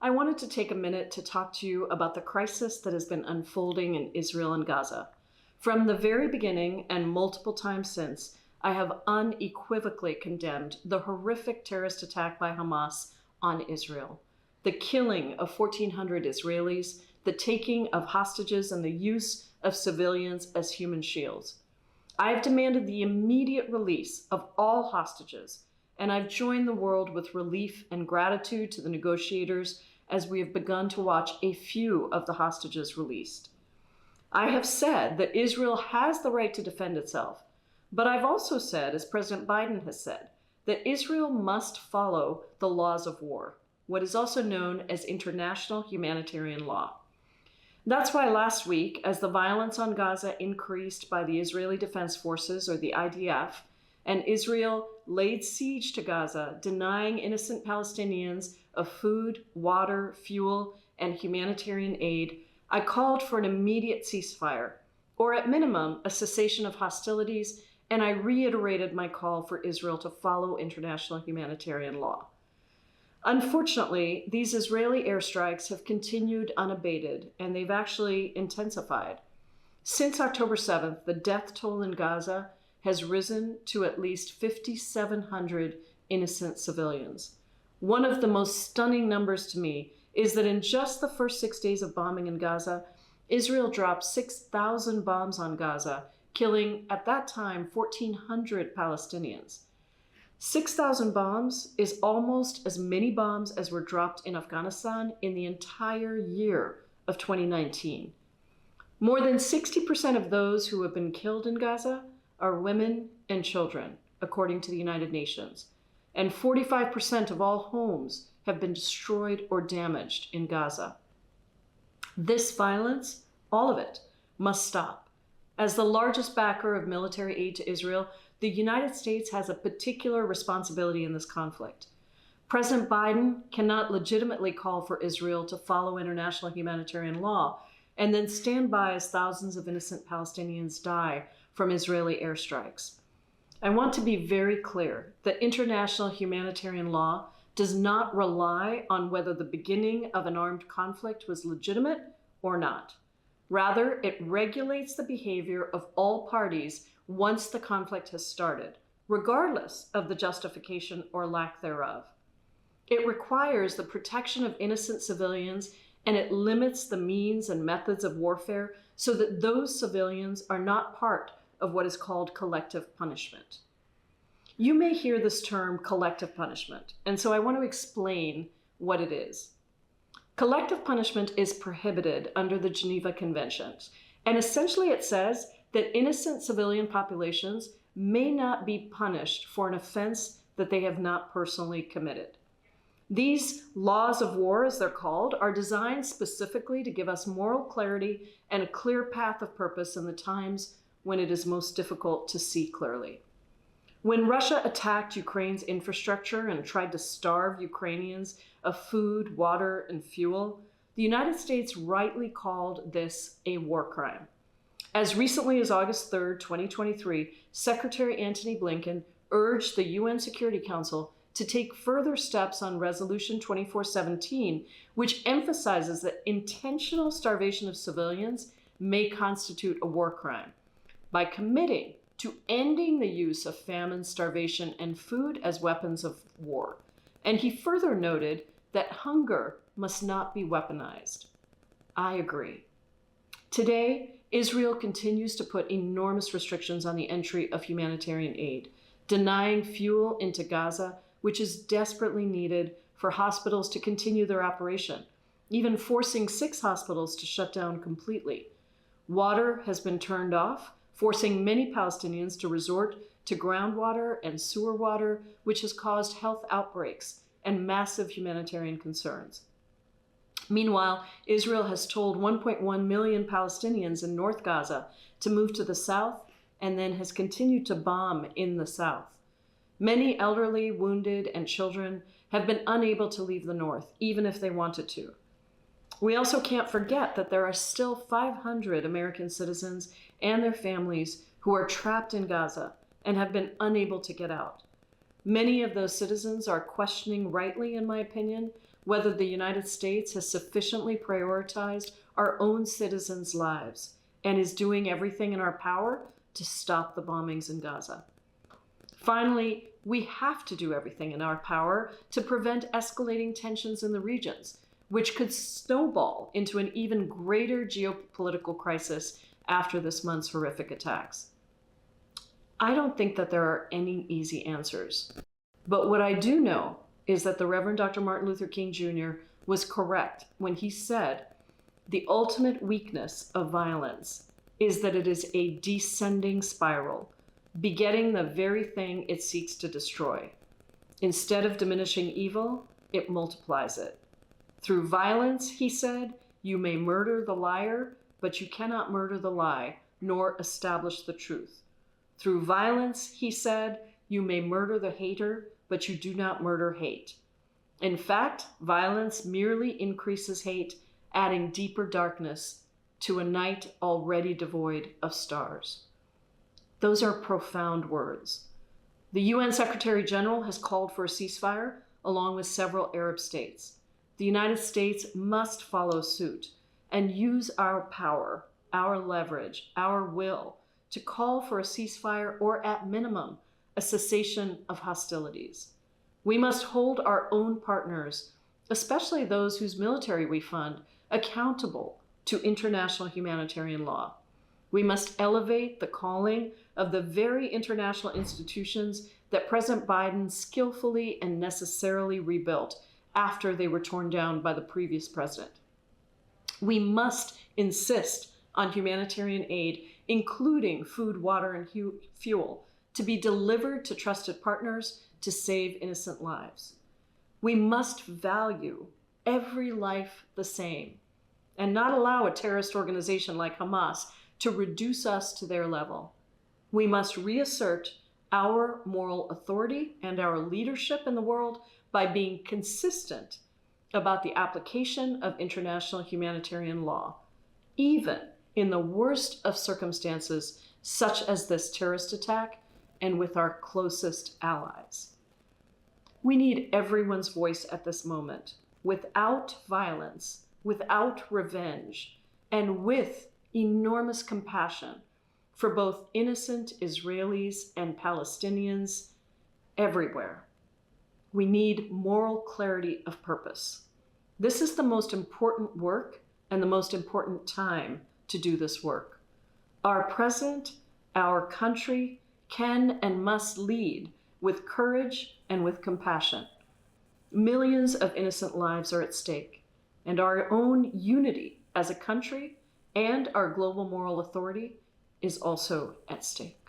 I wanted to take a minute to talk to you about the crisis that has been unfolding in Israel and Gaza. From the very beginning and multiple times since, I have unequivocally condemned the horrific terrorist attack by Hamas on Israel, the killing of 1,400 Israelis, the taking of hostages, and the use of civilians as human shields. I have demanded the immediate release of all hostages, and I've joined the world with relief and gratitude to the negotiators as we have begun to watch a few of the hostages released. I have said that Israel has the right to defend itself, but I've also said, as President Biden has said, that Israel must follow the laws of war, what is also known as international humanitarian law. That's why last week, as the violence on Gaza increased by the Israeli Defense Forces, or the IDF, and Israel laid siege to Gaza, denying innocent Palestinians of food, water, fuel, and humanitarian aid, I called for an immediate ceasefire, or at minimum, a cessation of hostilities, and I reiterated my call for Israel to follow international humanitarian law. Unfortunately, these Israeli airstrikes have continued unabated, and they've actually intensified. Since October 7th, the death toll in Gaza has risen to at least 5,700 innocent civilians. One of the most stunning numbers to me is that in just the first 6 days of bombing in Gaza, Israel dropped 6,000 bombs on Gaza, killing, at that time, 1,400 Palestinians. 6,000 bombs is almost as many bombs as were dropped in Afghanistan in the entire year of 2019. More than 60% of those who have been killed in Gaza are women and children, according to the United Nations. And 45% of all homes have been destroyed or damaged in Gaza. This violence, all of it, must stop. As the largest backer of military aid to Israel, the United States has a particular responsibility in this conflict. President Biden cannot legitimately call for Israel to follow international humanitarian law and then stand by as thousands of innocent Palestinians die from Israeli airstrikes. I want to be very clear that international humanitarian law does not rely on whether the beginning of an armed conflict was legitimate or not. Rather, it regulates the behavior of all parties once the conflict has started, regardless of the justification or lack thereof. It requires the protection of innocent civilians, and it limits the means and methods of warfare so that those civilians are not part of what is called collective punishment. You may hear this term collective punishment, and so I want to explain what it is. Collective punishment is prohibited under the Geneva Conventions, and essentially it says that innocent civilian populations may not be punished for an offense that they have not personally committed. These laws of war, as they're called, are designed specifically to give us moral clarity and a clear path of purpose in the times when it is most difficult to see clearly. When Russia attacked Ukraine's infrastructure and tried to starve Ukrainians of food, water, and fuel, the United States rightly called this a war crime. As recently as August 3rd, 2023, Secretary Antony Blinken urged the UN Security Council to take further steps on Resolution 2417, which emphasizes that intentional starvation of civilians may constitute a war crime, by committing to ending the use of famine, starvation, and food as weapons of war. And he further noted that hunger must not be weaponized. I agree. Today, Israel continues to put enormous restrictions on the entry of humanitarian aid, denying fuel into Gaza, which is desperately needed for hospitals to continue their operation, even forcing 6 hospitals to shut down completely. Water has been turned off, forcing many Palestinians to resort to groundwater and sewer water, which has caused health outbreaks and massive humanitarian concerns. Meanwhile, Israel has told 1.1 million Palestinians in North Gaza to move to the south and then has continued to bomb in the south. Many elderly, wounded, and children have been unable to leave the north, even if they wanted to. We also can't forget that there are still 500 American citizens and their families who are trapped in Gaza and have been unable to get out. Many of those citizens are questioning, rightly in my opinion, whether the United States has sufficiently prioritized our own citizens' lives and is doing everything in our power to stop the bombings in Gaza. Finally, we have to do everything in our power to prevent escalating tensions in the regions, which could snowball into an even greater geopolitical crisis after this month's horrific attacks. I don't think that there are any easy answers, but what I do know is that the Reverend Dr. Martin Luther King Jr. was correct when he said, "The ultimate weakness of violence is that it is a descending spiral, begetting the very thing it seeks to destroy. Instead of diminishing evil, it multiplies it. Through violence," he said, "you may murder the liar, but you cannot murder the lie, nor establish the truth. Through violence," he said, "you may murder the hater, but you do not murder hate. In fact, violence merely increases hate, adding deeper darkness to a night already devoid of stars." Those are profound words. The UN Secretary General has called for a ceasefire, along with several Arab states. The United States must follow suit and use our power, our leverage, our will to call for a ceasefire or, at minimum, a cessation of hostilities. We must hold our own partners, especially those whose military we fund, accountable to international humanitarian law. We must elevate the calling of the very international institutions that President Biden skillfully and necessarily rebuilt after they were torn down by the previous president. We must insist on humanitarian aid, including food, water, and fuel, to be delivered to trusted partners to save innocent lives. We must value every life the same and not allow a terrorist organization like Hamas to reduce us to their level. We must reassert our moral authority and our leadership in the world by being consistent about the application of international humanitarian law, even in the worst of circumstances, such as this terrorist attack, and with our closest allies. We need everyone's voice at this moment, without violence, without revenge, and with enormous compassion for both innocent Israelis and Palestinians everywhere. We need moral clarity of purpose. This is the most important work and the most important time to do this work. Our president, our country, can and must lead with courage and with compassion. Millions of innocent lives are at stake, and our own unity as a country and our global moral authority is also at stake.